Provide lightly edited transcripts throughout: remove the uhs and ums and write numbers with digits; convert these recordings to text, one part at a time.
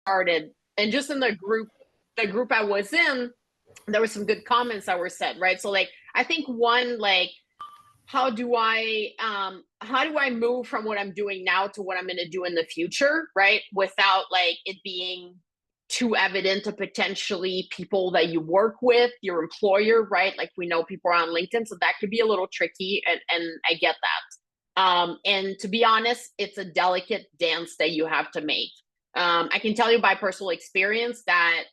started, and just in the group I was in, there were some good comments that were said, right? So like I think one, like how do I move from what I'm doing now to what I'm going to do in the future, right? Without like it being too evident to potentially people that you work with, your employer, right? Like we know people are on LinkedIn, so that could be a little tricky, and I get that. And to be honest, it's a delicate dance that you have to make. I can tell you by personal experience that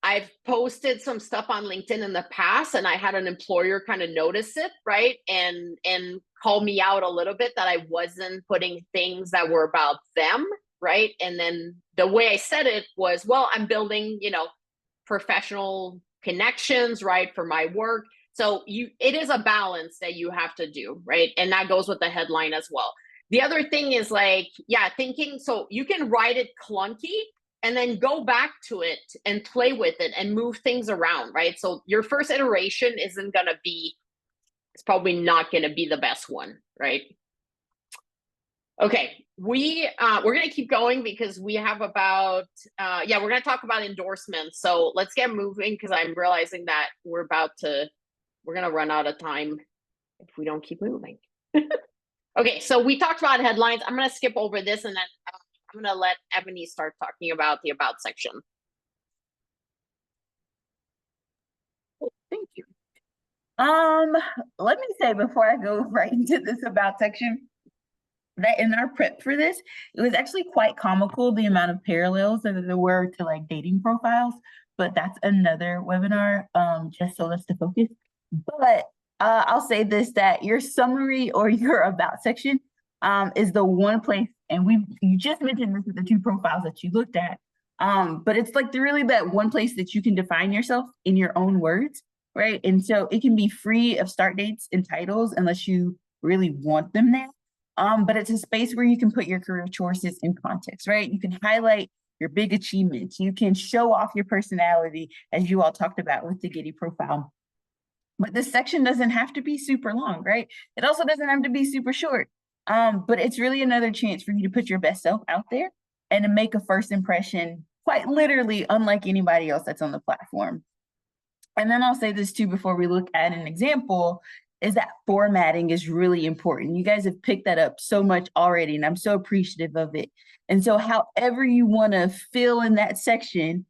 I've posted some stuff on LinkedIn in the past, and I had an employer kind of notice it, right? And call me out a little bit that I wasn't putting things that were about them, right? And then the way I said it was, well, I'm building, professional connections, right, for my work. So it is a balance that you have to do, right? And that goes with the headline as well. The other thing is like, yeah, thinking, so you can write it clunky and then go back to it and play with it and move things around, right? So your first iteration isn't going to be, it's probably not going to be the best one, right? Okay, we're going to keep going because we have about, we're going to talk about endorsements. So let's get moving because I'm realizing that we're going to run out of time if we don't keep moving. Okay, so we talked about headlines. I'm going to skip over this, and then I'm going to let Eboni start talking about the about section. Thank you. Let me say before I go right into this about section that in our prep for this, it was actually quite comical the amount of parallels that there were to like dating profiles, but that's another webinar, just so let's to focus. But I'll say this, that your summary or your about section is the one place, and you just mentioned this with the two profiles that you looked at, but it's like really that one place that you can define yourself in your own words, right? And so it can be free of start dates and titles unless you really want them there. But it's a space where you can put your career choices in context, right? You can highlight your big achievements. You can show off your personality, as you all talked about with the Giddy profile. But this section doesn't have to be super long, right? It also doesn't have to be super short. But it's really another chance for you to put your best self out there and to make a first impression, quite literally, unlike anybody else that's on the platform. And then I'll say this too before we look at an example, is that formatting is really important. You guys have picked that up so much already, and I'm so appreciative of it. And so however you want to fill in that section,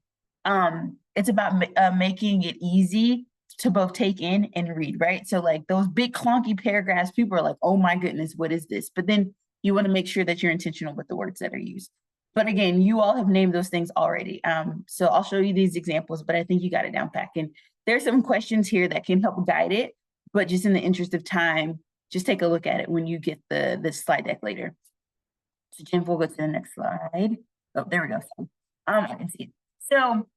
it's about making it easy to both take in and read, right? So like those big clunky paragraphs, people are like, oh my goodness, what is this? But then you want to make sure that you're intentional with the words that are used. But again, you all have named those things already. So I'll show you these examples, but I think you got it down pat. And there's some questions here that can help guide it, but just in the interest of time, just take a look at it when you get the slide deck later. So Jen, we'll go to the next slide. Oh, there we go. I can see it. So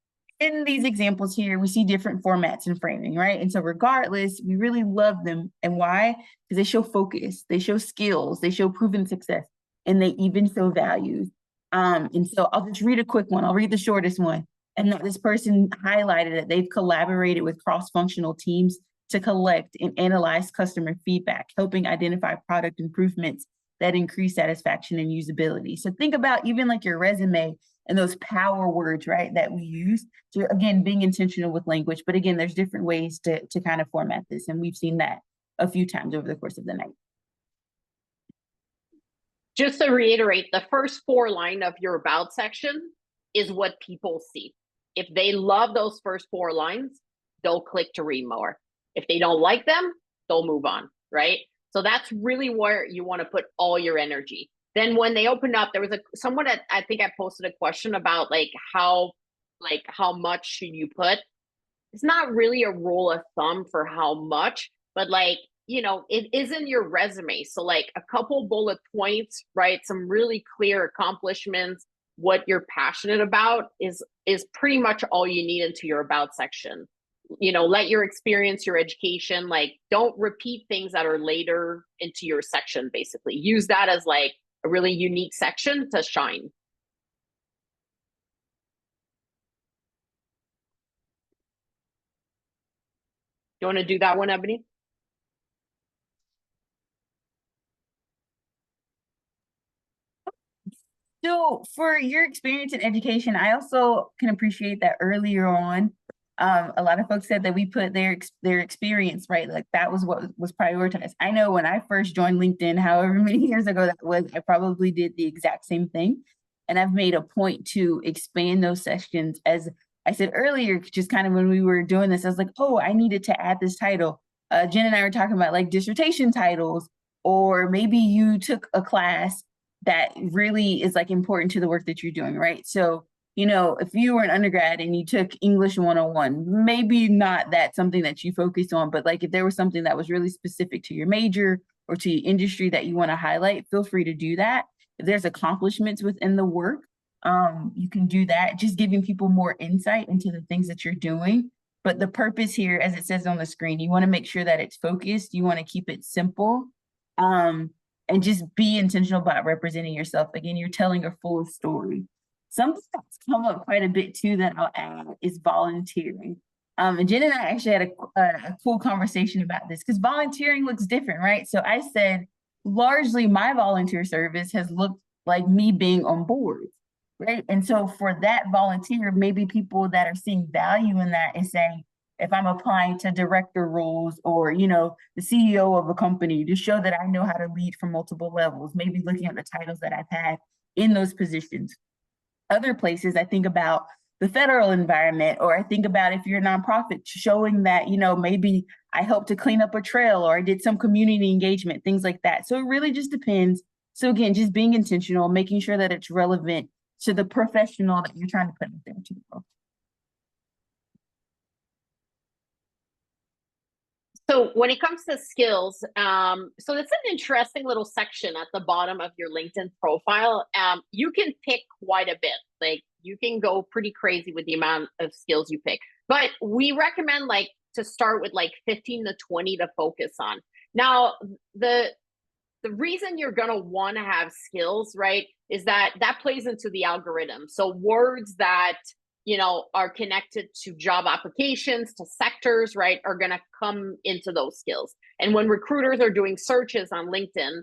in these examples here, we see different formats and framing, right? And so regardless, we really love them. And why? Because they show focus, they show skills, they show proven success, and they even show values. And so I'll just read a quick one. I'll read the shortest one. And that this person highlighted that they've collaborated with cross-functional teams to collect and analyze customer feedback, helping identify product improvements that increase satisfaction and usability. So think about even like your resume and those power words, right, that we use to, again, being intentional with language. But again, there's different ways to kind of format this. And we've seen that a few times over the course of the night. Just to reiterate, the first 4 line of your about section is what people see. If they love those first 4 lines, they'll click to read more. If they don't like them, they'll move on, right? So that's really where you want to put all your energy. Then when they open up, there was someone that I think I posted a question about how much should you put? It's not really a rule of thumb for how much, but it is in your resume. So like a couple bullet points, right? Some really clear accomplishments, what you're passionate about is pretty much all you need into your about section. Let your experience, your education, don't repeat things that are later into your section, basically. Use that as like a really unique section to shine. You want to do that one, Eboni? So for your experience in education, I also can appreciate that earlier on, a lot of folks said that we put their experience, right? Like that was what was prioritized. I know when I first joined LinkedIn, however many years ago that was, I probably did the exact same thing. And I've made a point to expand those sections. As I said earlier, just kind of when we were doing this, I was like, oh, I needed to add this title. Jen and I were talking about like dissertation titles, or maybe you took a class that really is like important to the work that you're doing, right? So, you know, if you were an undergrad and you took English 101, maybe not that something that you focus on, but like if there was something that was really specific to your major or to your industry that you want to highlight, feel free to do that. If there's accomplishments within the work, you can do that, just giving people more insight into the things that you're doing. But the purpose here, as it says on the screen, you want to make sure that it's focused. You want to keep it simple. And just be intentional about representing yourself. Again, you're telling a full story. Something that's come up quite a bit too that I'll add is volunteering. And Jen and I actually had a cool conversation about this because volunteering looks different, right? So I said, largely my volunteer service has looked like me being on board, right? And so for that volunteer, maybe people that are seeing value in that is saying, if I'm applying to director roles or, you know, the CEO of a company to show that I know how to lead from multiple levels, maybe looking at the titles that I've had in those positions. Other places, I think about the federal environment, or I think about if you're a nonprofit, showing that, you know, maybe I helped to clean up a trail or I did some community engagement, things like that. So it really just depends. So again, just being intentional, making sure that it's relevant to the professional that you're trying to put out there to the world. So when it comes to skills, so it's an interesting little section at the bottom of your LinkedIn profile. You can pick quite a bit. Like you can go pretty crazy with the amount of skills you pick. But we recommend like to start with like 15 to 20 to focus on. Now, the reason you're going to want to have skills, right, is that plays into the algorithm. So words that are connected to job applications, to sectors, right, are going to come into those skills. And when recruiters are doing searches on LinkedIn,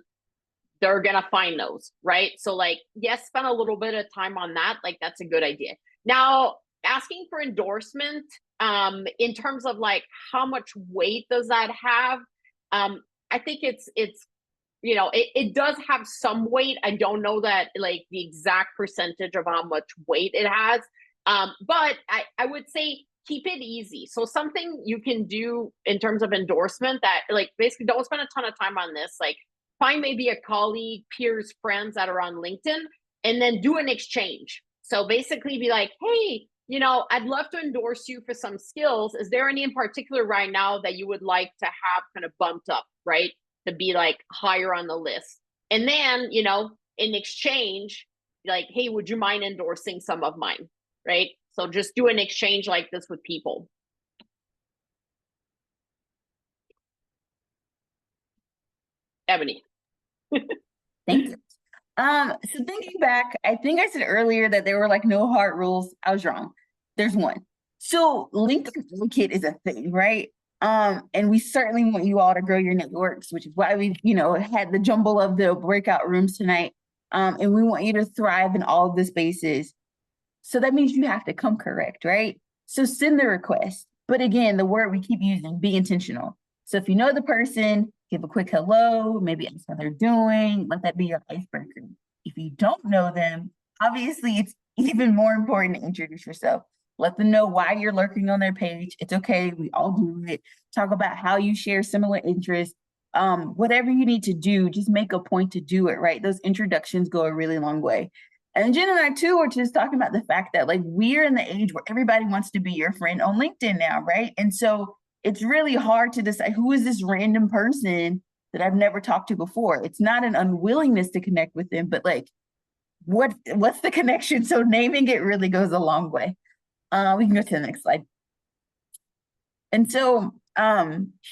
they're going to find those, right? So like, yes, spend a little bit of time on that. Like, that's a good idea. Now, asking for endorsement, in terms of like, how much weight does that have? I think it's it does have some weight. I don't know that like the exact percentage of how much weight it has. But I would say keep it easy. So something you can do in terms of endorsement that like basically don't spend a ton of time on this. Like find maybe a colleague, peers, friends that are on LinkedIn and then do an exchange. So basically be like, hey, I'd love to endorse you for some skills. Is there any in particular right now that you would like to have kind of bumped up, right? To be like higher on the list. And then, in exchange, like, hey, would you mind endorsing some of mine? Right? So just do an exchange like this with people. Ebony. Thank you. So thinking back, I think I said earlier that there were like no hard rules. I was wrong. There's one. So LinkedIn Advocate is a thing, right? And we certainly want you all to grow your networks, which is why we, had the jumble of the breakout rooms tonight. And we want you to thrive in all of the spaces. So that means you have to come correct, right? So send the request. But again, the word we keep using, be intentional. So if you know the person, give a quick hello, maybe ask how they're doing, let that be your icebreaker. If you don't know them, obviously it's even more important to introduce yourself. Let them know why you're lurking on their page. It's okay, we all do it. Talk about how you share similar interests. Whatever you need to do, just make a point to do it, right? Those introductions go a really long way. And Jen and I too were just talking about the fact that like we're in the age where everybody wants to be your friend on LinkedIn now, right? And so it's really hard to decide who is this random person that I've never talked to before. It's not an unwillingness to connect with them, but like what's the connection? So naming it really goes a long way. We can go to the next slide. And so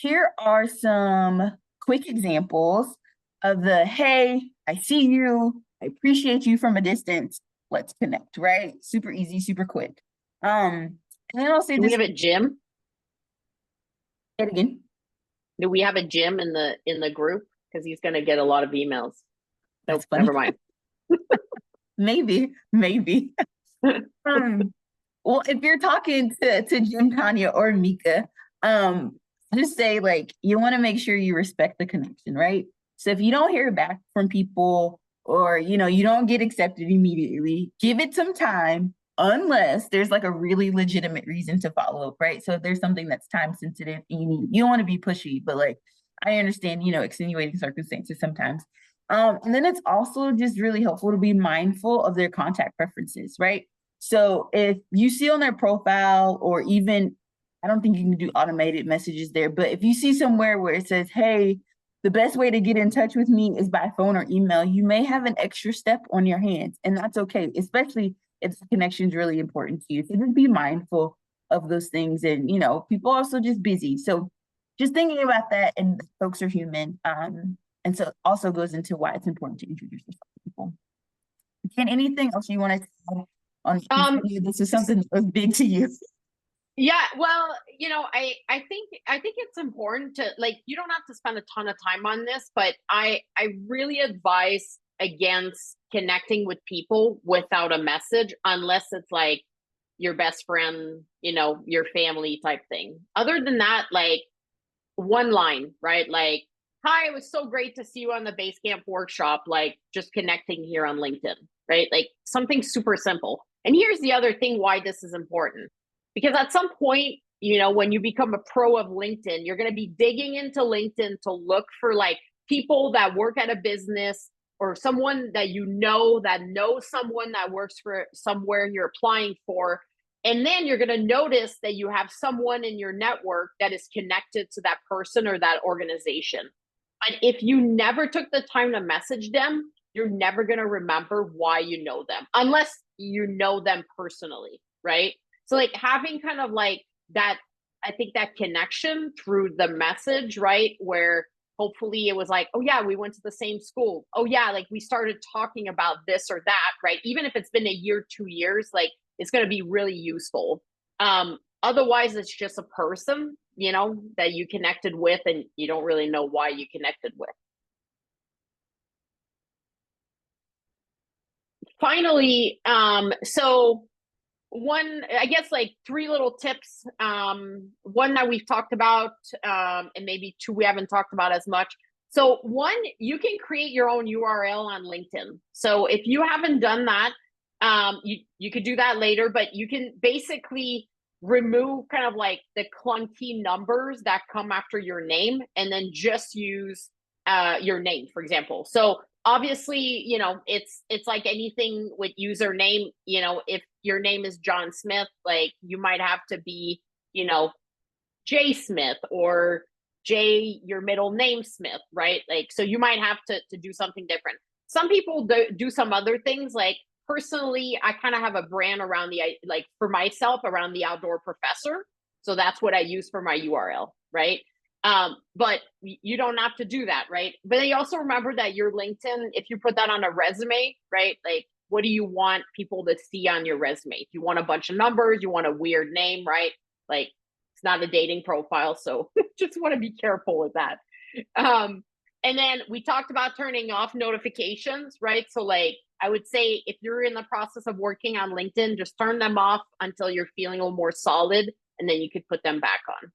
here are some quick examples of the, hey, I see you, I appreciate you from a distance, let's connect, right? Super easy, super quick. And then I'll say Do this. we have a gym? Say it again. Do we have a gym in the group? Because he's gonna get a lot of emails. That's nope, funny. never mind. maybe. Well, if you're talking to Jim, Tanya, or Mika, just say like you want to make sure you respect the connection, right? So if you don't hear back from people, or you don't get accepted immediately, give it some time, unless there's like a really legitimate reason to follow up, right? So if there's something that's time sensitive and you don't want to be pushy, but like I understand, extenuating circumstances sometimes. And then it's also just really helpful to be mindful of their contact preferences, right? So if you see on their profile, or even, I don't think you can do automated messages there, but if you see somewhere where it says, hey, the best way to get in touch with me is by phone or email, you may have an extra step on your hands, and that's okay, especially if the connection is really important to you. So just be mindful of those things. And, people are also just busy. So just thinking about that, and folks are human. And so it also goes into why it's important to introduce yourself to people. Jen, anything else you want to add on this is something that was big to you? Yeah, well, I think it's important to, like, you don't have to spend a ton of time on this, but I really advise against connecting with people without a message, unless it's like your best friend, your family type thing. Other than that, like, one line, right? Like, hi, it was so great to see you on the Basecamp workshop, like just connecting here on LinkedIn, right? Like something super simple. And here's the other thing why this is important. Because at some point, when you become a pro of LinkedIn, you're going to be digging into LinkedIn to look for like people that work at a business, or someone that that knows someone that works for somewhere you're applying for. And then you're going to notice that you have someone in your network that is connected to that person or that organization. But if you never took the time to message them, you're never going to remember why you know them, unless you know them personally, right? So like having kind of like that, I think that connection through the message, right? Where hopefully it was like, oh yeah, we went to the same school. Oh yeah, like we started talking about this or that, right? Even if it's been a year, 2 years, like it's going to be really useful. Otherwise, it's just a person, that you connected with, and you don't really know why you connected with. Finally, so I guess like 3 little tips. One that we've talked about, and maybe 2 we haven't talked about as much. So 1, you can create your own URL on LinkedIn. So if you haven't done that, you could do that later, but you can basically remove kind of like the clunky numbers that come after your name, and then just use your name, for example. So obviously, it's like anything with username. If your name is John Smith, like you might have to be, J Smith, or J, your middle name Smith, right? Like, so you might have to do something different. Some people do some other things. Like personally, I kind of have a brand around like for myself around the outdoor professor. So that's what I use for my URL, right? But you don't have to do that, right? But then you also remember that your LinkedIn, if you put that on a resume, right? Like, what do you want people to see on your resume? If you want a bunch of numbers, you want a weird name, right? Like, it's not a dating profile, so just want to be careful with that. And then we talked about turning off notifications, right? So like, I would say if you're in the process of working on LinkedIn, just turn them off until you're feeling a little more solid, and then you could put them back on.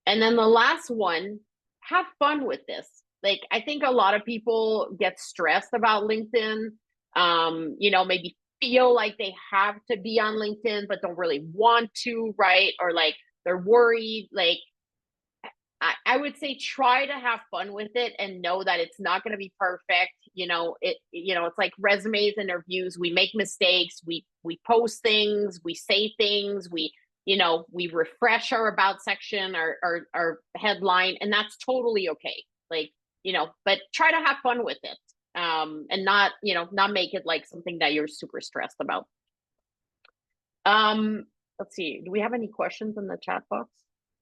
And then the last one, have fun with this. Like, I think a lot of people get stressed about LinkedIn, maybe feel like they have to be on LinkedIn, but don't really want to, right? Or like they're worried. Like, I would say try to have fun with it and know that it's not going to be perfect. It's like resumes, interviews. We make mistakes. We post things. We say things. We refresh our about section, our headline, and that's totally okay. Like, but try to have fun with it. And not make it like something that you're super stressed about. Let's see. Do we have any questions in the chat box?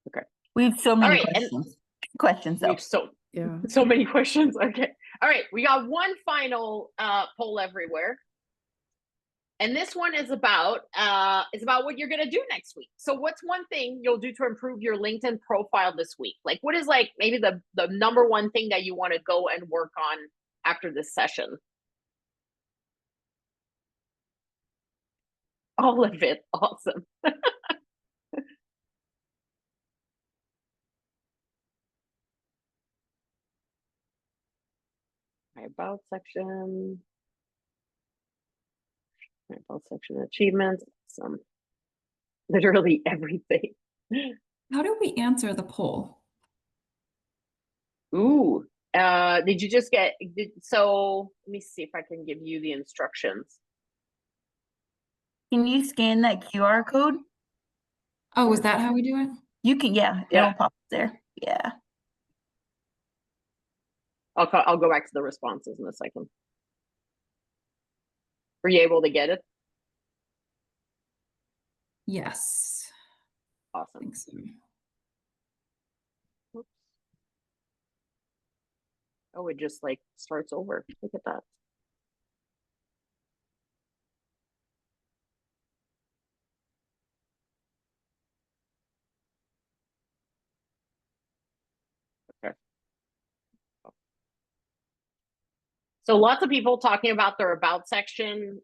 Okay. We have so many right, questions. We have so many questions. Okay. All right. We got one final poll everywhere. And this one is about what you're going to do next week. So what's one thing you'll do to improve your LinkedIn profile this week? Like, what is like maybe the number one thing that you want to go and work on after this session? all of it. Awesome. My about section. My about section achievements. Some literally everything. How do we answer the poll? Ooh. Did you just get so let me see if I can give you the instructions. Can you scan that QR code? Oh, is that how we do it? You can, yeah, Yeah. it'll pop up there. Yeah. I'll go back to the responses in a second. Were you able to get it? Yes. I Awesome. think so. Oops. Oh, it just like starts over. Look at that. Okay. So lots of people talking about their about section,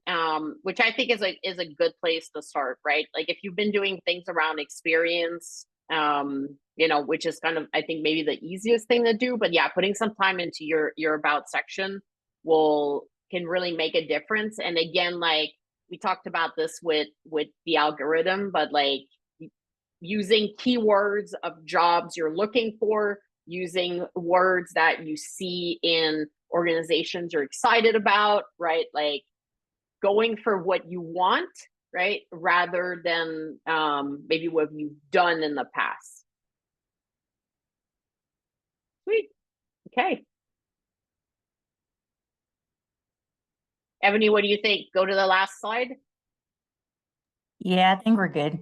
which I think is a good place to start, right? Like if you've been doing things around experience, you know, which is kind of I think maybe the easiest thing to do, but yeah, putting some time into your about section can really make a difference. And again, like we talked about this with the algorithm, but like using keywords of jobs you're looking for, using words that you see in organizations you're excited about, right? Like going for what you want, right? Rather than maybe what you've done in the past. Sweet. Okay. Ebony, what do you think? Go to the last slide. Yeah, I think we're good.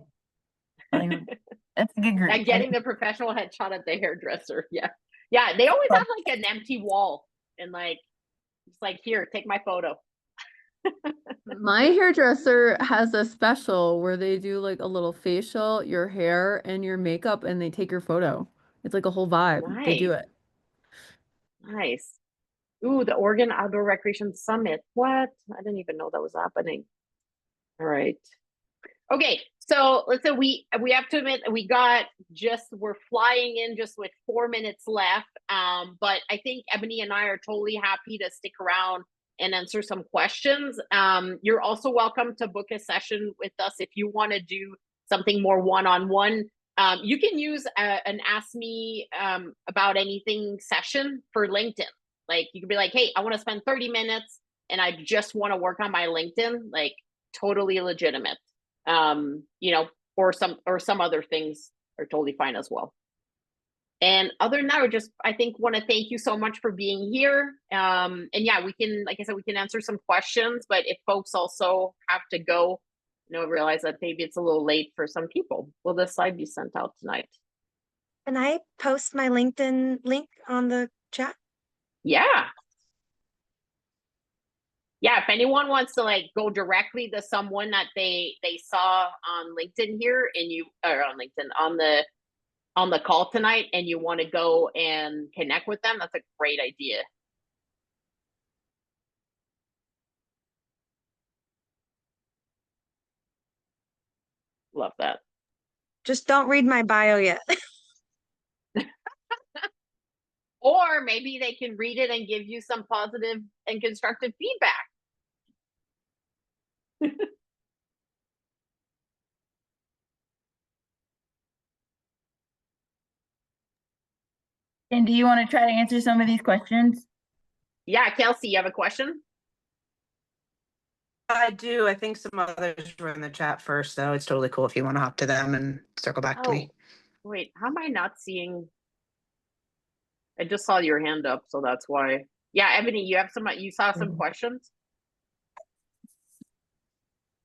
That's a good group. And getting the professional headshot at the hairdresser. Yeah. Yeah. They always have like an empty wall and like, it's like, here, take my photo. My hairdresser has a special where they do like a little facial, your hair, and your makeup, and they take your photo. It's like a whole vibe. They do Nice. it. Nice. Ooh, the Oregon Outdoor Recreation Summit. What? I didn't even know that was happening. All right. Okay, so let's say we have to admit we're flying in just with 4 minutes left. But I think Ebony and I are totally happy to stick around and answer some questions. You're also welcome to book a session with us if you want to do something more one-on-one. You can use an Ask Me About Anything session for LinkedIn. Like you can be like, hey, I want to spend 30 minutes and I just want to work on my LinkedIn, like totally legitimate. You know, or some other things are totally fine as well. And other than that, I think want to thank you so much for being here. And yeah, we can, like I said, we can answer some questions, but if folks also have to go, you know, realize that maybe it's a little late for some people. Will this slide be sent out tonight? Can I post my LinkedIn link on the chat? Yeah. Yeah, if anyone wants to like go directly to someone that they saw on LinkedIn here and you or on LinkedIn on the call tonight and you want to go and connect with them, that's a great idea. Love that. Just don't read my bio yet. Or maybe they can read it and give you some positive and constructive feedback. And do you want to try to answer some of these questions? Yeah, Kelsey, you have a question? I do. I think some others were in the chat first, so it's totally cool if you want to hop to them and circle back to me. Wait, how am I not seeing? I just saw your hand up, so that's why. Yeah, Ebony, you saw some questions?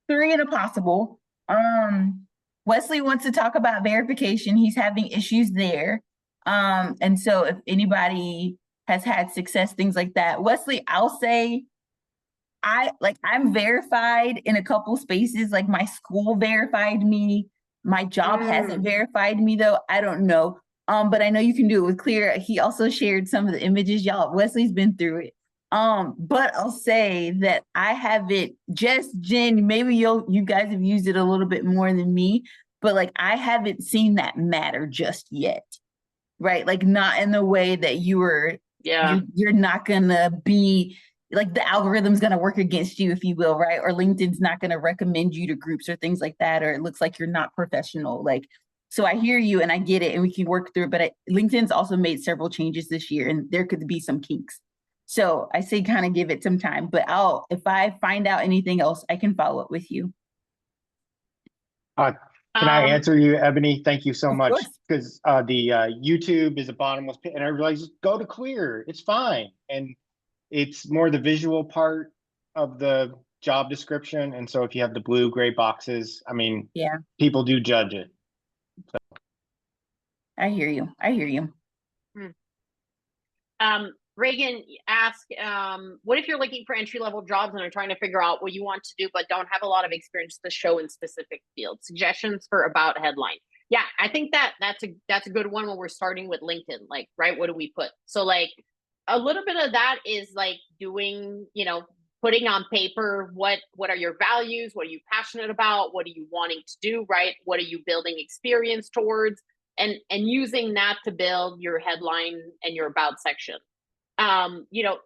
3 in a possible. Wesley wants to talk about verification. He's having issues there. And so if anybody has had success, things like that. Wesley, I'll say I'm verified in a couple spaces, like my school verified me. My job hasn't verified me though. I don't know. But I know you can do it with Clear. He also shared some of the images. Wesley's been through it. But I'll say that I haven't just Jen, maybe you guys have used it a little bit more than me, but like I haven't seen that matter just yet. Right? Like not in the way that Yeah. you're not gonna be like the algorithm's gonna work against you, if you will, right? Or LinkedIn's not gonna recommend you to groups or things like that, or it looks like you're not professional. Like, so I hear you and I get it, and we can work through it. But LinkedIn's also made several changes this year, and there could be some kinks. So I say kind of give it some time. But if I find out anything else, I can follow up with you. Can I answer you, Ebony? Thank you so Of much. course. Because the YouTube is a bottomless pit, and I realized just go to clear. It's fine, and it's more the visual part of the job description. And so if you have the blue gray boxes, I mean, Yeah, people do judge it. I hear you. I hear you. Reagan asked, what if you're looking for entry-level jobs and are trying to figure out what you want to do, but don't have a lot of experience to show in specific fields? Suggestions for about headline. Yeah, I think that's a good one when we're starting with LinkedIn. Like, right, what do we put? So like a little bit of that is like doing, putting on paper what are your values, what are you passionate about, what are you wanting to do, right? What are you building experience towards? And using that to build your headline and your about section.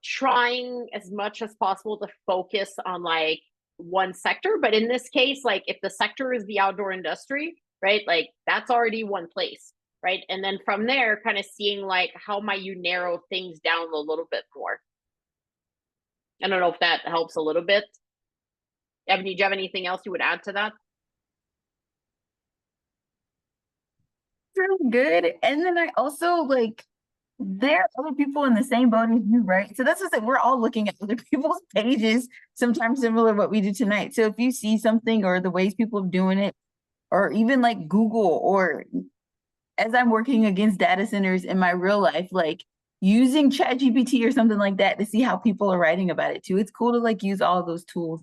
Trying as much as possible to focus on like one sector, but in this case, like if the sector is the outdoor industry, right, like that's already one place, right? And then from there, kind of seeing like how might you narrow things down a little bit more. I don't know if that helps a little bit. Ebony, do you have anything else you would add to that? Really good. And then I also like there are other people in the same boat as you, right? So that's just that we're all looking at other people's pages, sometimes similar to what we do tonight. So if you see something or the ways people are doing it, or even like Google, or as I'm working against data centers in my real life, like using ChatGPT or something like that to see how people are writing about it too. It's cool to like use all of those tools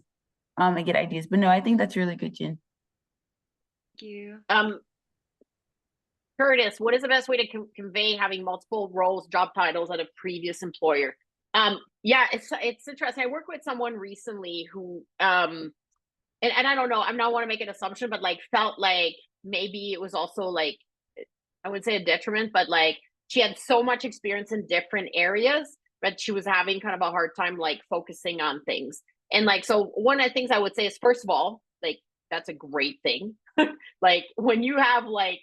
and get ideas. But no, I think that's really good, Jen. Thank you. Curtis, what is the best way to convey having multiple roles, job titles at a previous employer? Yeah, it's interesting. I worked with someone recently who, and I don't know, I'm not want to make an assumption, but like felt like maybe it was also like, I wouldn't say a detriment, but like she had so much experience in different areas, but she was having kind of a hard time like focusing on things. And like, so one of the things I would say is, first of all, like that's a great thing. Like when you have like,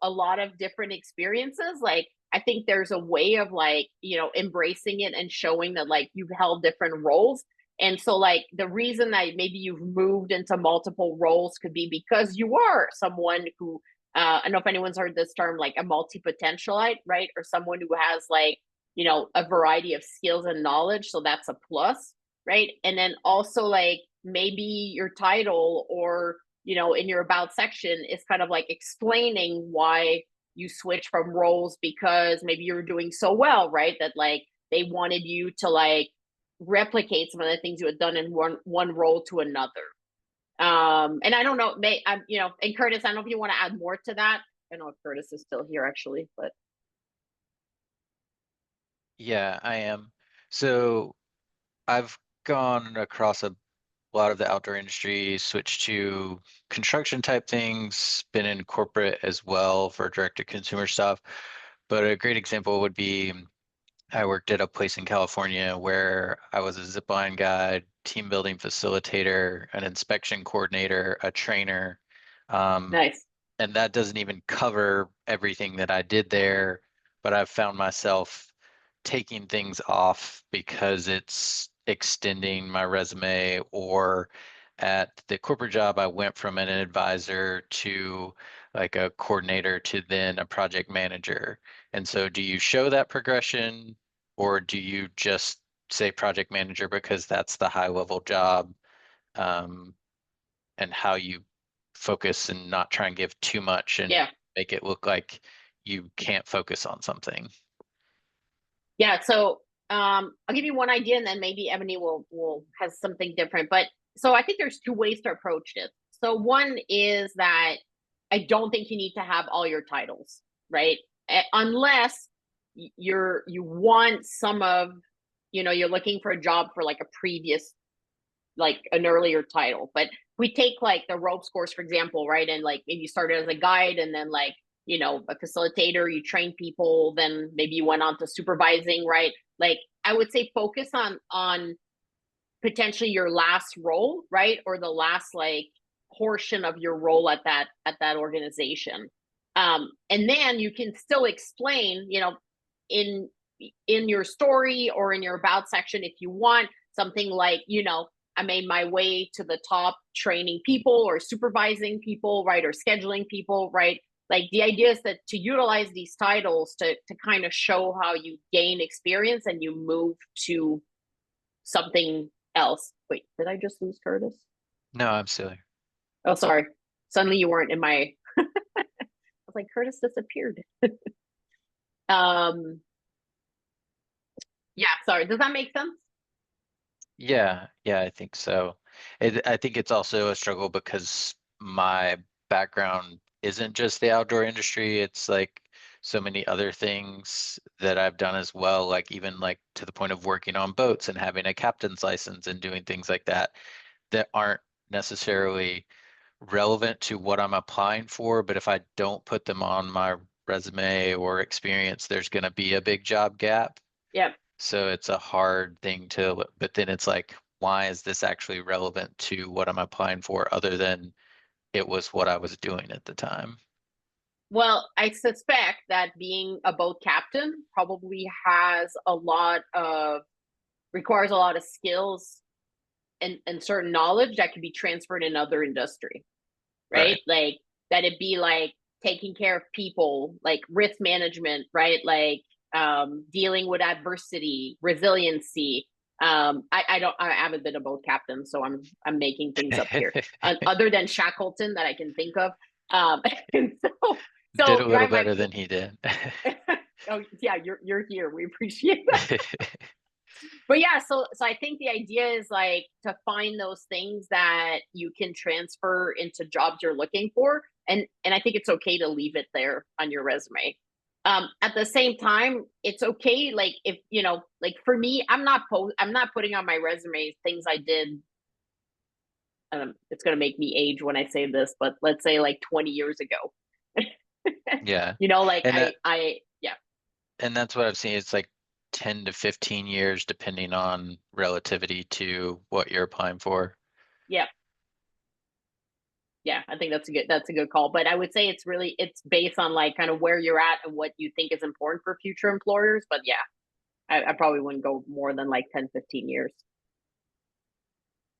a lot of different experiences, like I think there's a way of like, embracing it and showing that like you've held different roles. And so like the reason that maybe you've moved into multiple roles could be because you are someone who, I don't know if anyone's heard this term, like a multi-potentialite, right? Or someone who has like, a variety of skills and knowledge. So that's a plus, right? And then also like maybe your title or, in your about section is kind of like explaining why you switch from roles, because maybe you're doing so well, right? That like they wanted you to like replicate some of the things you had done in one role to another. And I don't know, and Curtis, I don't know if you want to add more to that. I don't know if Curtis is still here actually, but. Yeah, I am. So I've gone across a lot of the outdoor industry, switched to construction type things, been in corporate as well for direct to consumer stuff. But a great example would be I worked at a place in California where I was a zipline guide, team building facilitator, an inspection coordinator, a trainer. Nice. And that doesn't even cover everything that I did there, but I've found myself taking things off because it's extending my resume. Or at the corporate job, I went from an advisor to like a coordinator to then a project manager. And so do you show that progression, or do you just say project manager because that's the high level job, and how you focus and not try and give too much and make it look like you can't focus on something? Yeah, so I'll give you one idea and then maybe Ebony will has something different. But so I think there's two ways to approach this. So one is that I don't think you need to have all your titles, right? Unless you want some of you know, you're looking for a job for like a previous, like an earlier title. But we take like the ropes course, for example, right? And like maybe you started as a guide and then like, you know, a facilitator, you train people, then maybe you went on to supervising, right? Like I would say focus on potentially your last role, right? Or the last like portion of your role at that organization. And then you can still explain, you know, in your story or in your about section, if you want something like, you know, I made my way to the top training people or supervising people, right? Or scheduling people, right? Like the idea is that to utilize these titles to kind of show how you gain experience and you move to something else. Wait, did I just lose Curtis? No, I'm still here. Oh, sorry. Suddenly you weren't in my, I was like, Curtis disappeared. Yeah, sorry. Does that make sense? Yeah, I think so. I think it's also a struggle because my background isn't just the outdoor industry. It's like so many other things that I've done as well, like even like to the point of working on boats and having a captain's license and doing things like that that aren't necessarily relevant to what I'm applying for. But if I don't put them on my resume or experience, there's going to be a big job gap. Yep. So it's a hard thing to, but then it's like, why is this actually relevant to what I'm applying for other than it was what I was doing at the time? Well, I suspect that being a boat captain probably requires a lot of skills and certain knowledge that can be transferred in other industry, right? Like that it be like taking care of people, like risk management, right? Like dealing with adversity, resiliency. I haven't been a boat captain, so I'm making things up here. Other than Shackleton that I can think of. And so Did a little right, better than he did. Oh yeah, you're here. We appreciate that. But yeah, so I think the idea is like to find those things that you can transfer into jobs you're looking for, and I think it's okay to leave it there on your resume. At the same time, it's okay, like if you know, like for me, I'm not putting on my resume things I did. It's gonna make me age when I say this, but let's say like 20 years ago. Yeah. You know, like And yeah. And that's what I've seen. It's like 10 to 15 years, depending on relativity to what you're applying for. Yeah. Yeah, I think that's a good call. But I would say it's based on like kind of where you're at and what you think is important for future employers. But yeah, I probably wouldn't go more than like 10, 15 years.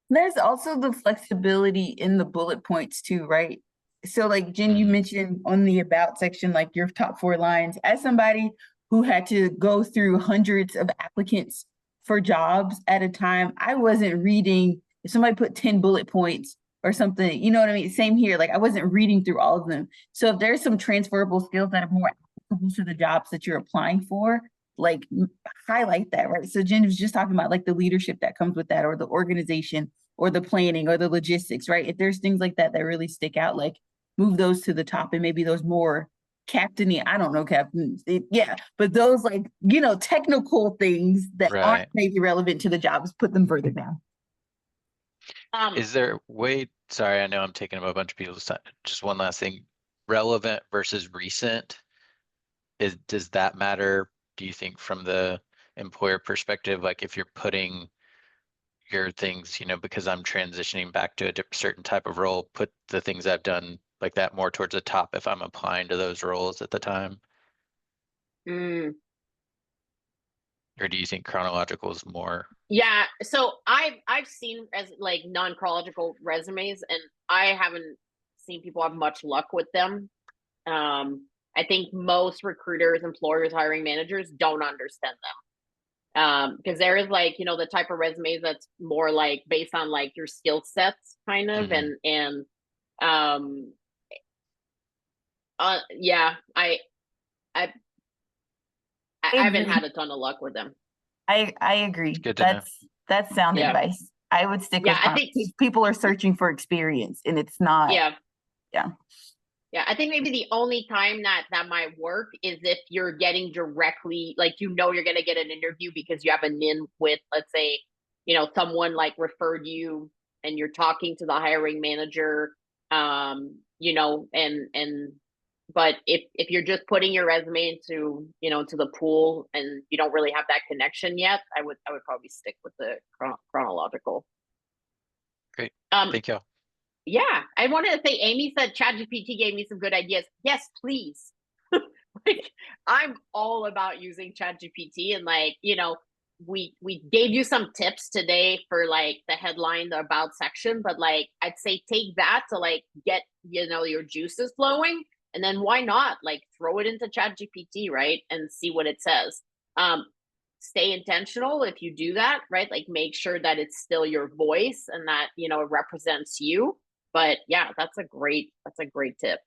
There's also the flexibility in the bullet points too, right? So like Jen, you mentioned on the about section, like your top 4 lines. As somebody who had to go through hundreds of applicants for jobs at a time, I wasn't reading, if somebody put 10 bullet points or something, you know what I mean? Same here, like I wasn't reading through all of them. So if there's some transferable skills that are more applicable to the jobs that you're applying for, like highlight that, right? So Jen was just talking about like the leadership that comes with that, or the organization, or the planning, or the logistics, right? If there's things like that that really stick out, like move those to the top, and maybe those more captainy, I don't know, captains, yeah, but those like, you know, technical things that aren't maybe relevant to the jobs, put them further down. Is there sorry, I know I'm taking up a bunch of people's time. Just one last thing, relevant versus recent. Does that matter, do you think, from the employer perspective? Like if you're putting your things, you know, because I'm transitioning back to a certain type of role, put the things I've done like that more towards the top if I'm applying to those roles at the time? Or do you think chronological is more? Yeah, so I've seen as like non-chronological resumes, and I haven't seen people have much luck with them. I think most recruiters, employers, hiring managers don't understand them. Because there is like, you know, the type of resumes that's more like based on like your skill sets kind of, and yeah, I haven't had a ton of luck with them. I agree. Good to That's sound advice. I would stick with I think people are searching for experience, and it's not. Yeah. Yeah, I think maybe the only time that might work is if you're getting directly, like, you're gonna get an interview because you have an in with, let's say, someone like referred you and you're talking to the hiring manager, and but if you're just putting your resume into, to the pool and you don't really have that connection yet, I would probably stick with the chronological. Great. Um, Thank you. yeah, I wanted to say, Amy said ChatGPT gave me some good ideas. Yes, please. Like, I'm all about using ChatGPT, and like, we gave you some tips today for like the headline, the about section, but like, I'd say take that to like get, your juices flowing, and then why not like throw it into ChatGPT, right? And see what it says. Stay intentional if you do that, right? Like, make sure that it's still your voice and that, it represents you. But yeah, that's a great tip.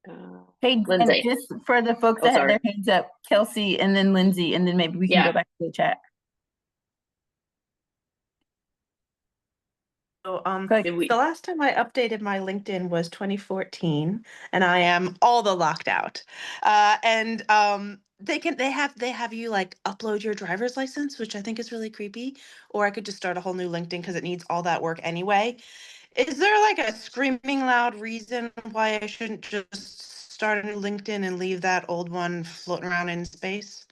Hey, and Lindsay. just for the folks Oh, that had sorry. their hands up, Kelsey and then Lindsay, and then maybe we can Yeah. go back to the chat. So, Good. Did we? the last time I updated my LinkedIn was 2014, and I am all the locked out. And they have you like upload your driver's license, which I think is really creepy. Or I could just start a whole new LinkedIn because it needs all that work anyway. Is there like a screaming loud reason why I shouldn't just start a new LinkedIn and leave that old one floating around in space?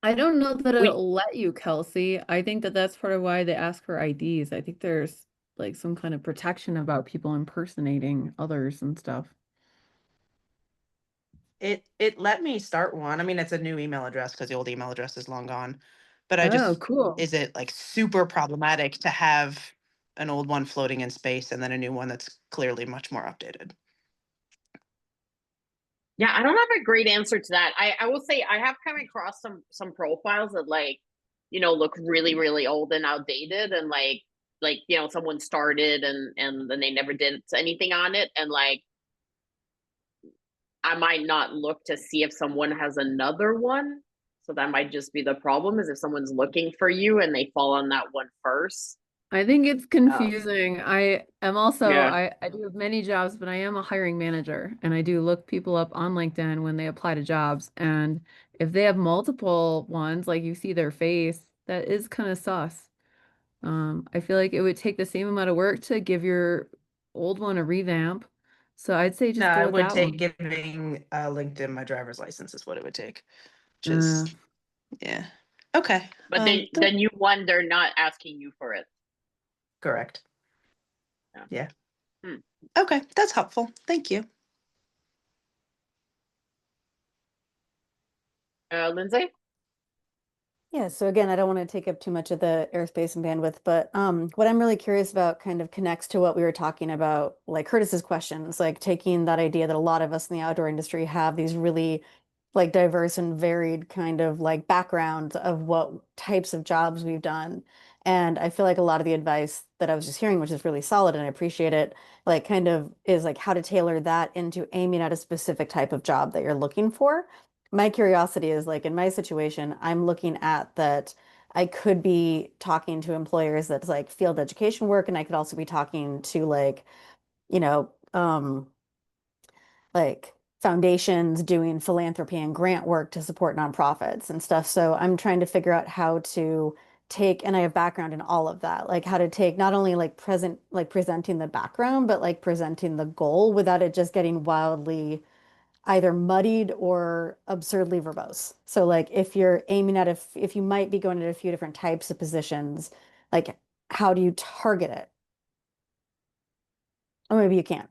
I don't know that We it'll let you, Kelsey. I think that that's part of why they ask for IDs. I think there's like some kind of protection about people impersonating others and stuff. It let me start one. I mean, it's a new email address because the old email address is long gone. But Oh, cool. is it like super problematic to have an old one floating in space and then a new one that's clearly much more updated? Yeah, I don't have a great answer to that. I will say I have come across some profiles that like, look really, really old and outdated, and like, someone started and then they never did anything on it, and like, I might not look to see if someone has another one. So that might just be the problem, is if someone's looking for you and they fall on that one first. I think it's Um, confusing. I am also, yeah. I do have many jobs, but I am a hiring manager and I do look people up on LinkedIn when they apply to jobs. And if they have multiple ones, like you see their face, that is kind of sus. I feel like it would take the same amount of work to give your old one a revamp. So I'd say No, just go it with would that take one. giving LinkedIn my driver's license is what it would take. Which Uh, is, yeah. Okay. But then you one, they're not asking you for it. Correct. Yeah. Yeah. Hmm. Okay, that's helpful. Thank you. Lindsay? Yeah, so again, I don't want to take up too much of the airspace and bandwidth, but what I'm really curious about kind of connects to what we were talking about, like Curtis's questions, like taking that idea that a lot of us in the outdoor industry have these really like diverse and varied kind of like backgrounds of what types of jobs we've done. And I feel like a lot of the advice that I was just hearing, which is really solid and I appreciate it, like kind of is like how to tailor that into aiming at a specific type of job that you're looking for. My curiosity is like in my situation, I'm looking at that I could be talking to employers that's like field education work, and I could also be talking to like, you know, like foundations doing philanthropy and grant work to support nonprofits and stuff. So I'm trying to figure out how to take, and I have background in all of that, like how to take not only like presenting the background, but like presenting the goal without it just getting wildly either muddied or absurdly verbose. So like if you're aiming at if you might be going at a few different types of positions, like how do you target it? Or maybe you can't.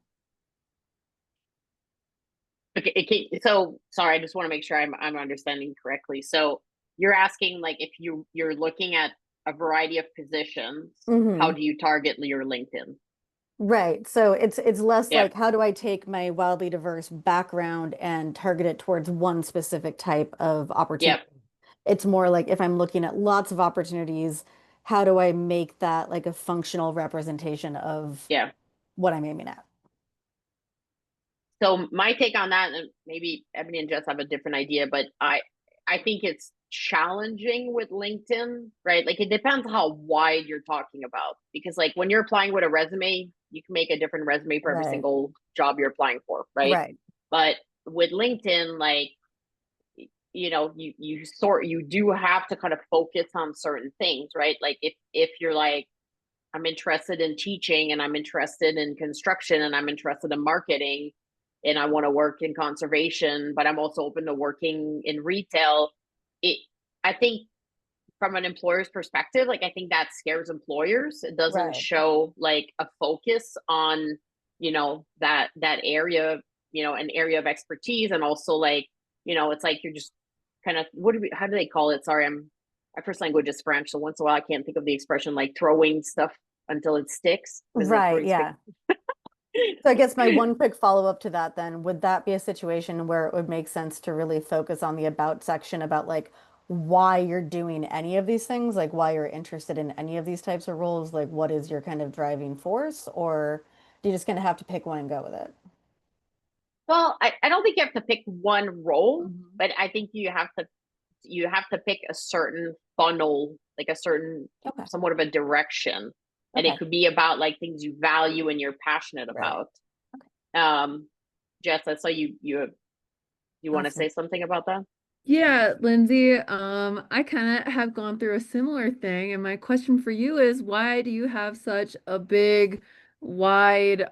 Okay, so sorry, I just want to make sure I'm understanding correctly. So you're asking like if you're looking at a variety of positions, how Hmm. do you target your LinkedIn? Right. So it's less Yeah, like how do I take my wildly diverse background and target it towards one specific type of yeah. opportunity. It's more like if I'm looking at lots of opportunities, how do I make that like a functional representation of Yeah. what I'm aiming at? So my take on that, and maybe Ebony and Jess have a different idea, but I think it's challenging with LinkedIn, right? Like it depends how wide you're talking about, because like when you're applying with a resume, you can make a different resume for every Right. single job you're applying for, right? Right. But with LinkedIn, like, you know, you do have to kind of focus on certain things, right? Like if you're like, I'm interested in teaching and I'm interested in construction and I'm interested in marketing and I want to work in conservation, but I'm also open to working in retail. I think from an employer's perspective, like I think that scares employers. It doesn't Right. show like a focus on, you know, that area, you know, an area of expertise. And also like, you know, it's like you're just kind of, how do they call it? Sorry, my first language is French, so once in a while I can't think of the expression, like throwing stuff until it sticks. Is it Right, throwing yeah. So I guess my one quick follow-up to that then, would that be a situation where it would make sense to really focus on the about section about like why you're doing any of these things, like why you're interested in any of these types of roles, like what is your kind of driving force, or do you just gonna have to pick one and go with it? Well, I don't think you have to pick one role, Mhm. but I think you have to pick a certain funnel, like a certain Okay. somewhat of a direction. And Okay. it could be about like things you value and you're passionate Right. about. Jess, I saw you want to Awesome. say something about that? Yeah, Lindsay, I kind of have gone through a similar thing, and my question for you is why do you have such a big, wide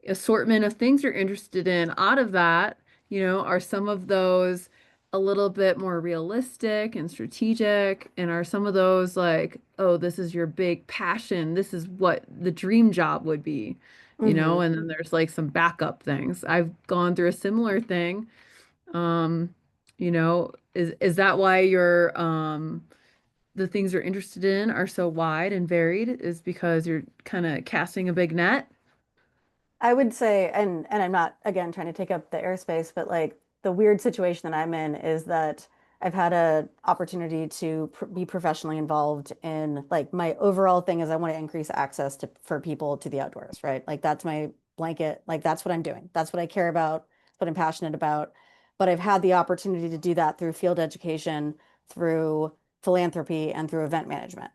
assortment of things you're interested in? Out of that, you know, are some of those a little bit more realistic and strategic, and are some of those like, oh, this is your big passion, this is what the dream job would be, you know, Mhm. and then there's like some backup things. I've gone through a similar thing. Um, you know, is that why your the things you're interested in are so wide and varied, is because you're kind of casting a big net? I would say, and I'm not again trying to take up the airspace, but like the weird situation that I'm in is that I've had a opportunity to be professionally involved in like my overall thing is I want to increase access to for people to the outdoors, right? Like that's my blanket, like that's what I'm doing. That's what I care about, what I'm passionate about. But I've had the opportunity to do that through field education, through philanthropy, and through event management.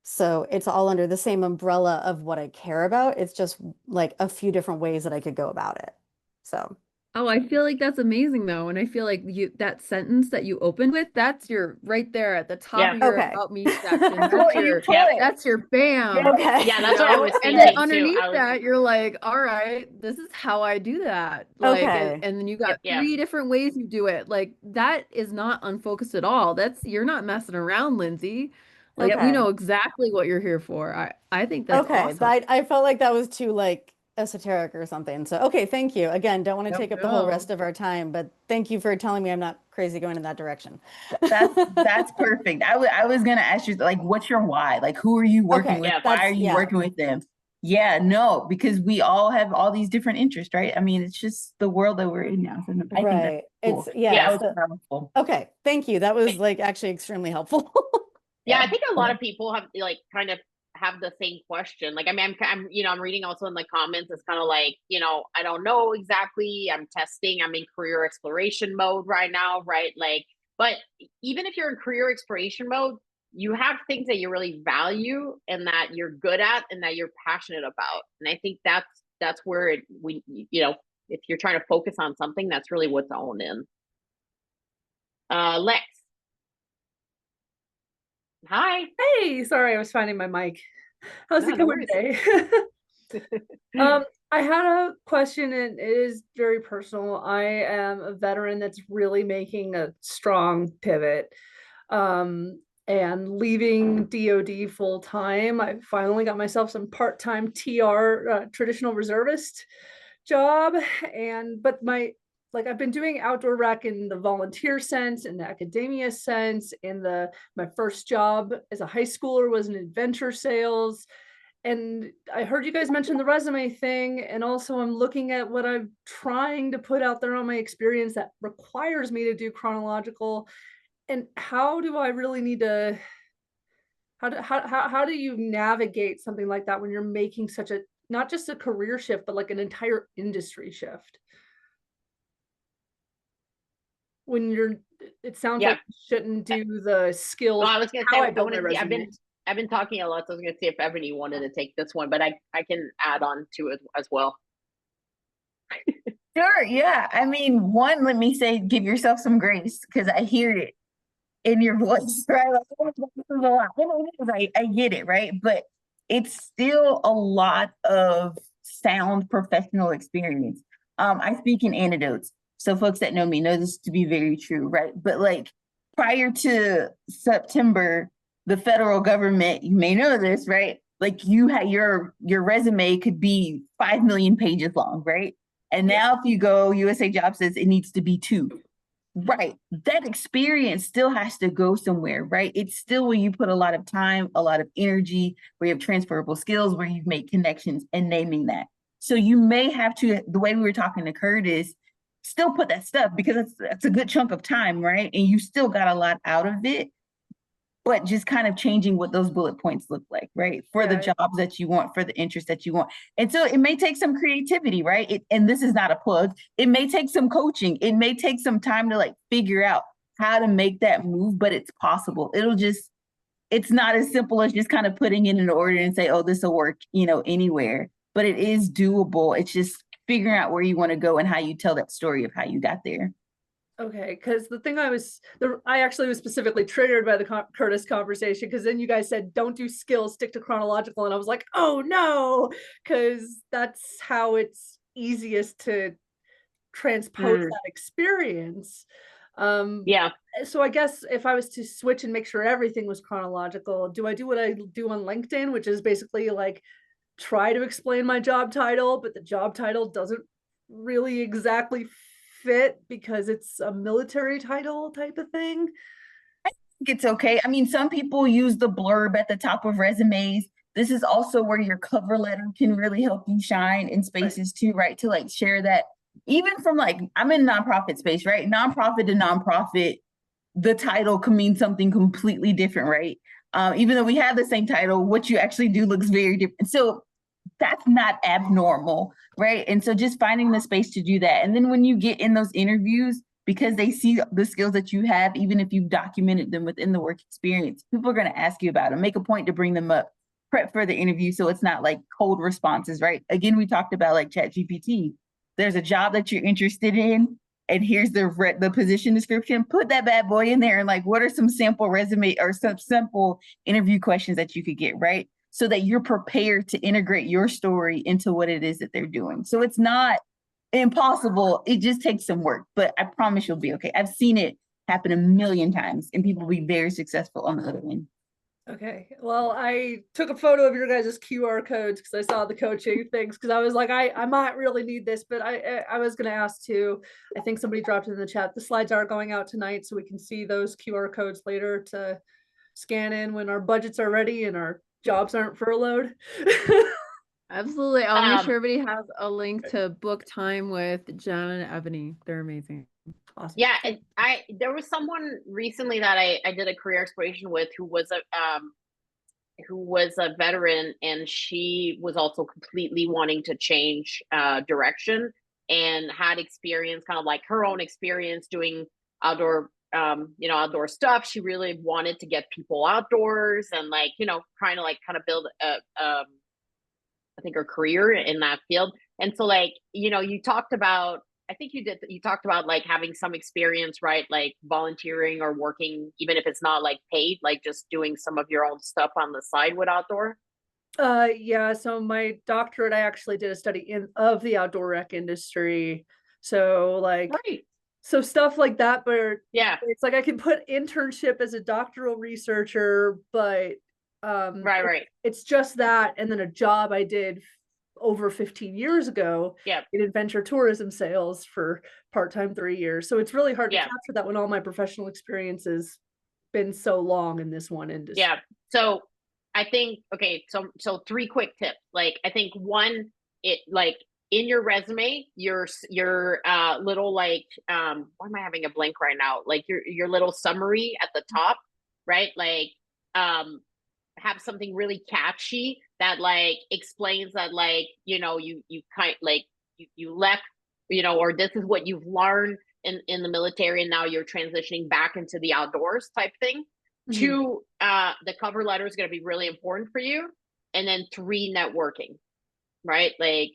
So it's all under the same umbrella of what I care about. It's just like a few different ways that I could go about it. So, Oh, I feel like that's amazing though. And I feel like that sentence that you opened with, that's your right there at the top Yeah. of your okay. about me section. That's what you put. That's your bam. Okay. Yeah, You that's what I know? was And then thinking too. underneath I was that, you're like, all right, this is how I do that. Like, Okay. and then you got yeah. three different ways you do it. Like, that is not unfocused at all. You're not messing around, Lindsay. Like, we Okay. know exactly what you're here for. I think that's Okay. awesome. I felt like that was too like esoteric or something. So, okay, thank you. Again, don't want to take up the whole rest of our time, but thank you for telling me I'm not crazy going in that direction. That's perfect. I was gonna ask you like, what's your why? Like, who are you working Okay, with? Yeah. Why that's are you yeah. working with them? Yeah, no, because we all have all these different interests, right? I mean, it's just the world that we're in now. So I think that's Right. cool. It's yeah. That was So, powerful. okay, thank you. That was like actually extremely helpful. Yeah, Yeah. I think a lot of people have like kind of have the same question. Like, I mean, I'm you know, I'm reading also in the comments. It's kind of like, you know, I don't know exactly. I'm testing. I'm in career exploration mode right now, right? Like, but even if you're in career exploration mode, you have things that you really value and that you're good at and that you're passionate about. And I think that's where you know, if you're trying to focus on something, that's really what's on in. Lex, hi. Hey, sorry, I was finding my mic. How's No, it no going worries. today? I had a question and it is very personal. I am a veteran that's really making a strong pivot. And leaving DoD full time, I finally got myself some part-time TR, traditional reservist job. But like I've been doing outdoor rec in the volunteer sense, in the academia sense, my first job as a high schooler was in adventure sales. And I heard you guys mention the resume thing, and also I'm looking at what I'm trying to put out there on my experience that requires me to do chronological. And how do I really need to how do you navigate something like that when you're making such a not just a career shift, but like an entire industry shift? When you're it sounds Yeah. like we shouldn't do the skills, Well, I was gonna how say, I built my resume. I've been talking a lot, so I was gonna see if Ebony wanted to take this one, but I can add on to it as well. Sure, yeah. I mean, one, let me say, give yourself some grace because I hear it in your voice, right? Like, oh, this is a lot. I get it, right? But it's still a lot of sound professional experience. I speak in anecdotes, so folks that know me know this to be very true, right? But like prior to September, the federal government, you may know this, right? Like you had your resume could be 5 million pages long, right? And now if you go, USA Job says it needs to be 2. Right. That experience still has to go somewhere, right? It's still where you put a lot of time, a lot of energy, where you have transferable skills, where you've made connections and naming that. So you may have to, the way we were talking to Curtis, still put that stuff because that's a good chunk of time, right? And you still got a lot out of it, but just kind of changing what those bullet points look like, right? For the jobs that you want, for the interest that you want. And so it may take some creativity, right? And this is not a plug. It may take some coaching. It may take some time to like figure out how to make that move, but it's possible. It's not as simple as just kind of putting it in order and say, oh, this will work, anywhere, but it is doable. It's just figuring out where you want to go and how you tell that story of how you got there. Okay, because the thing I actually was specifically triggered by the Curtis conversation, because then you guys said don't do skills, stick to chronological, and I was like, oh no, because that's how it's easiest to transpose that experience. Yeah. So I guess if I was to switch and make sure everything was chronological, do I do what I do on LinkedIn, which is basically like try to explain my job title, but the job title doesn't really exactly fit because it's a military title type of thing? I think it's okay. I mean, some people use the blurb at the top of resumes. This is also where your cover letter can really help you shine in spaces too, right? To like share that, even from like, I'm in nonprofit space, right? Nonprofit to nonprofit, the title can mean something completely different, right? Even though we have the same title, what you actually do looks very different. So that's not abnormal, right? And so just finding the space to do that. And then when you get in those interviews, because they see the skills that you have, even if you've documented them within the work experience, people are going to ask you about them, make a point to bring them up, prep for the interview. So it's not like cold responses, right? Again, we talked about like ChatGPT. There's a job that you're interested in, and here's the position description. Put that bad boy in there and like, what are some sample resume or some simple interview questions that you could get, right? So that you're prepared to integrate your story into what it is that they're doing. So it's not impossible. It just takes some work, but I promise you'll be okay. I've seen it happen a million times and people will be very successful on the other end. Okay. Well, I took a photo of your guys' QR codes because I saw the coaching things, because I was like, I might really need this, but I was going to ask too. I think somebody dropped it in the chat. The slides are going out tonight, so we can see those QR codes later to scan in when our budgets are ready and our jobs aren't furloughed. Absolutely. I'll make sure everybody has a link to book time with Jen and Ebony. They're amazing. Awesome. Yeah, and there was someone recently that I did a career exploration with who was a veteran, and she was also completely wanting to change direction and had experience, kind of like her own experience doing outdoor outdoor stuff. She really wanted to get people outdoors and like, trying to like kind of build I think her career in that field. And so like, you talked about, I think you talked about like having some experience, right? Like volunteering or working, even if it's not like paid, like just doing some of your own stuff on the side with outdoor. Yeah, so my doctorate, I actually did a study of the outdoor rec industry. So like, so stuff like that, but yeah, it's like I can put internship as a doctoral researcher, but right. It's just that, and then a job I did over 15 years ago in adventure tourism sales for part-time 3 years. So it's really hard to capture that when all my professional experience has been so long in this one industry. Yeah. So I think, okay, so 3 quick tips. Like, I think one, it like in your resume, your little like, why am I having a blank right now? Like your little summary at the top, right? Like, have something really catchy that like explains that like, you kind like you left, or this is what you've learned, in the military and now you're transitioning back into the outdoors type thing. Mhm. 2, the cover letter is going to be really important for you. And then 3, networking, right? Like,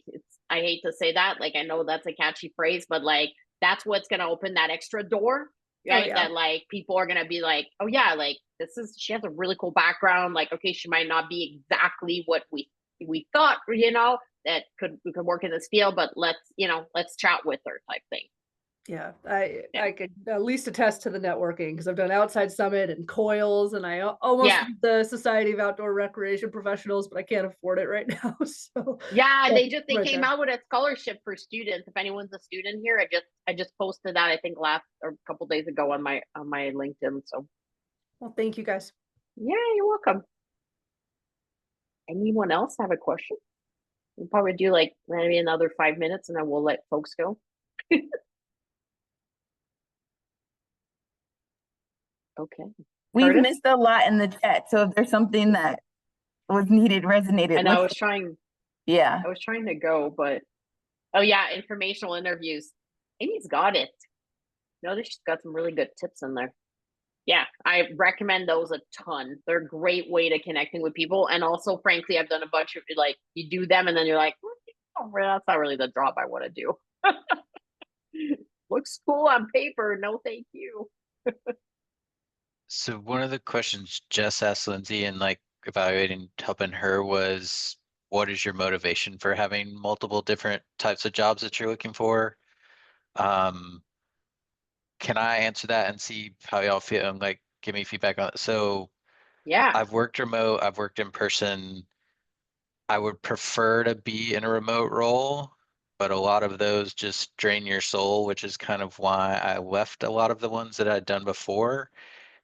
I hate to say that, like, I know that's a catchy phrase, but like, that's what's going to open that extra door, right? yeah. That like, people are going to be like, oh yeah, like she has a really cool background. Like, okay, she might not be exactly what we thought, that we could work in this field, but let's chat with her type thing. Yeah, Yeah. I could at least attest to the networking because I've done Outside Summit and Coils, and I almost Yeah. did the Society of Outdoor Recreation Professionals, but I can't afford it right now. So Yeah, that's they right came there. out with a scholarship for students. If anyone's a student here, I just posted that, I think last or a couple days ago on my LinkedIn. So Well, thank you guys. yeah, you're welcome. Anyone else have a question? We'll probably do like maybe another 5 minutes and then we'll let folks go. Okay. We've Curtis? missed a lot in the chat, so if there's something that was needed, resonated, And I let's, was trying yeah. to go, but oh yeah, informational interviews. Amy's got it. Notice she's got some really good tips in there. Yeah, I recommend those a ton. They're a great way to connecting with people. And also, frankly, I've done a bunch of like, you do them and then you're like, oh, that's not really the job I want to do. Looks cool on paper. No, thank you. So one of the questions Jess asked Lindsay and like evaluating helping her was, what is your motivation for having multiple different types of jobs that you're looking for? Can I answer that and see how y'all feel and like give me feedback on it? So Yeah. I've worked remote, I've worked in person. I would prefer to be in a remote role, but a lot of those just drain your soul, which is kind of why I left a lot of the ones that I'd done before.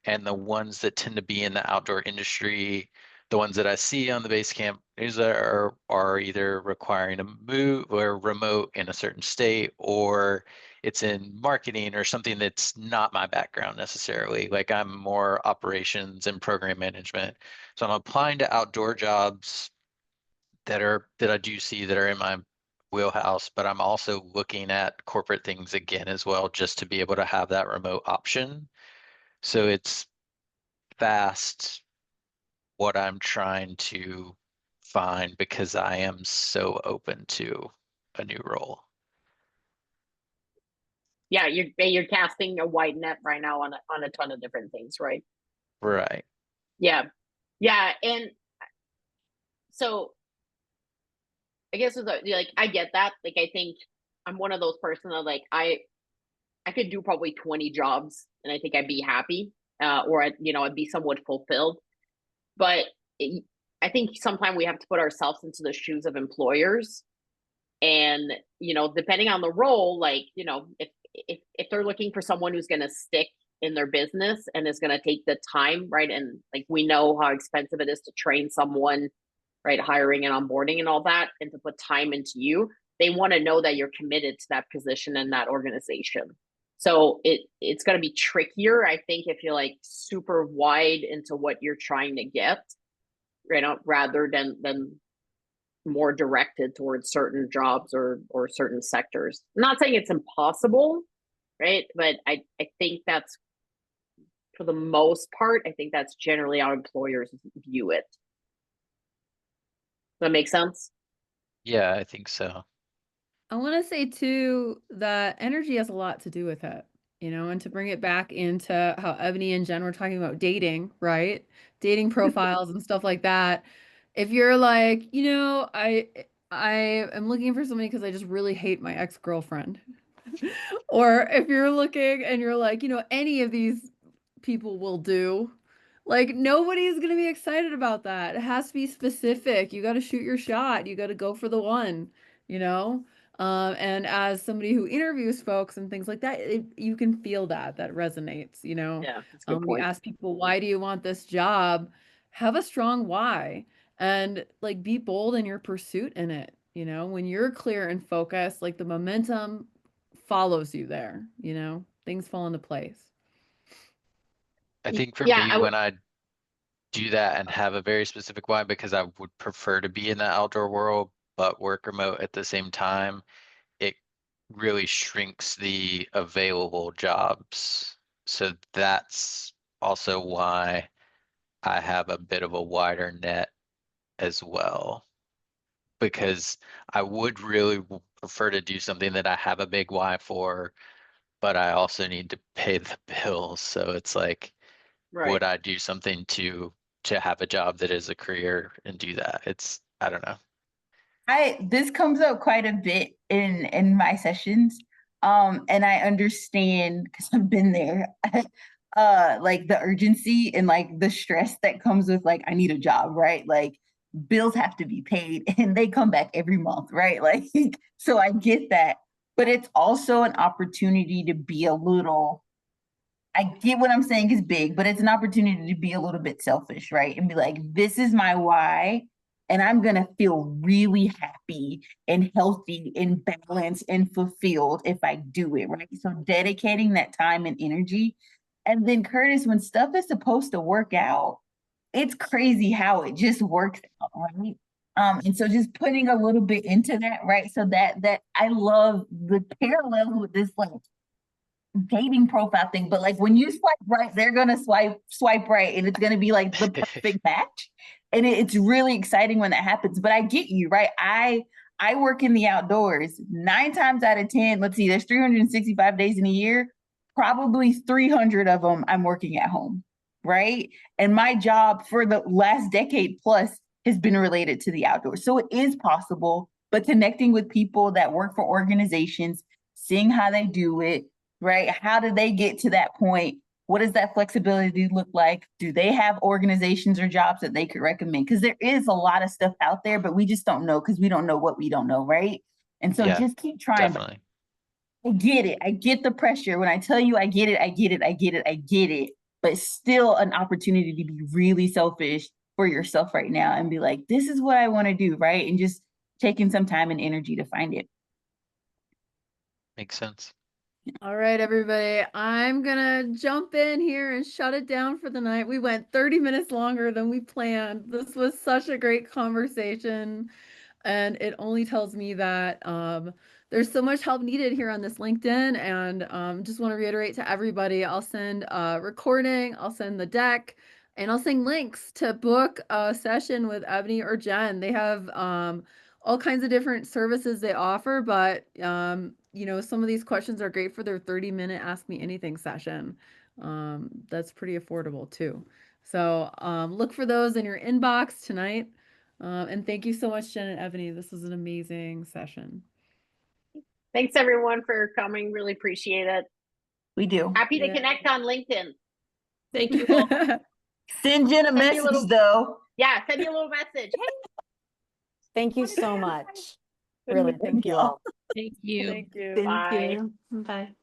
And the ones that tend to be in the outdoor industry, the ones that I see on the base camp is are either requiring a move or remote in a certain state, or it's in marketing or something that's not my background necessarily. Like I'm more operations and program management. So I'm applying to outdoor jobs that I do see that are in my wheelhouse, but I'm also looking at corporate things again as well, just to be able to have that remote option. So it's fast what I'm trying to find because I am so open to a new role. Yeah, you're casting a wide net right now on a ton of different things, right? Right. Yeah. Yeah. And so I guess it's like, I get that. Like, I think I'm one of those person that like, I could do probably 20 jobs and I think I'd be happy, or I'd be somewhat fulfilled. But I think sometimes we have to put ourselves into the shoes of employers, and depending on the role, like if they're looking for someone who's going to stick in their business and is going to take the time, right? And like, we know how expensive it is to train someone, right? Hiring and onboarding and all that, and to put time into you. They want to know that you're committed to that position and that organization. So it's going to be trickier, I think, if you're like super wide into what you're trying to get, rather than more directed towards certain jobs or certain sectors. I'm not saying it's impossible, right? But I think that's, for the most part, I think that's generally how employers view it. Does that make sense? Yeah, I think so. I want to say too that energy has a lot to do with it, and to bring it back into how Ebony and Jen were talking about dating, right? Dating profiles and stuff like that. If you're like, I am looking for somebody because I just really hate my ex-girlfriend. Or if you're looking and you're like, any of these people will do. Like, nobody's gonna be excited about that. It has to be specific. You got to shoot your shot. You got to go for the one, you know? And as somebody who interviews folks and things like that, you can feel that resonates, Yeah, that's a good when you point. ask people, why do you want this job? Have a strong why and like be bold in your pursuit in it. When you're clear and focused, like the momentum follows you there, things fall into place. I think for Yeah, me, when I do that and have a very specific why, because I would prefer to be in the outdoor world, but work remote at the same time, it really shrinks the available jobs. So that's also why I have a bit of a wider net as well. Because I would really prefer to do something that I have a big why for, but I also need to pay the bills. So it's like, Right. would I do something to have a job that is a career and do that? I don't know. This comes up quite a bit in my sessions. And I understand because I've been there. Like the urgency and like the stress that comes with like I need a job, right? Like bills have to be paid and they come back every month, right? Like so I get that. But it's also an opportunity to be a little, I get what I'm saying is big, but it's an opportunity to be a little bit selfish, right? And be like, this is my why. And I'm going to feel really happy and healthy and balanced and fulfilled if I do it, right? So dedicating that time and energy. And then, Curtis, when stuff is supposed to work out, it's crazy how it just works out, right? And so just putting a little bit into that, right? So that I love the parallels with this like dating profile thing, but like when you swipe right, they're gonna swipe right, and it's gonna be like the perfect match. And it's really exciting when that happens. But I get you, right? I work in the outdoors 9 times out of 10. Let's see, there's 365 days in a year. Probably 300 of them I'm working at home, right? And my job for the last decade plus has been related to the outdoors. So it is possible, but connecting with people that work for organizations, seeing how they do it, right? How do they get to that point? What does that flexibility look like? Do they have organizations or jobs that they could recommend? Because there is a lot of stuff out there, but we just don't know because we don't know what we don't know, right? And so Yeah, just keep trying. definitely. I get it. I get the pressure. When I tell you I get it, I get it, I get it, I get it. But still an opportunity to be really selfish for yourself right now and be like, this is what I want to do, right? And just taking some time and energy to find it. Makes sense. All right, everybody. I'm gonna jump in here and shut it down for the night. We went 30 minutes longer than we planned. This was such a great conversation. And it only tells me that there's so much help needed here on this LinkedIn. And just want to reiterate to everybody, I'll send a recording, I'll send the deck, and I'll send links to book a session with Ebony or Jen. They have all kinds of different services they offer, but you know, some of these questions are great for their 30-minute Ask Me Anything session. That's pretty affordable too. So look for those in your inbox tonight. And thank you so much, Jen and Ebony. This was an amazing session. Thanks everyone for coming. Really appreciate it. We do. Happy to Yeah. connect on LinkedIn. Thank you. Send Jen a Send me a message little- though. Yeah, send me a little message. Hey, Thank you so much. Really, thank you all. Thank you. Thank you. Thank bye. you. Bye.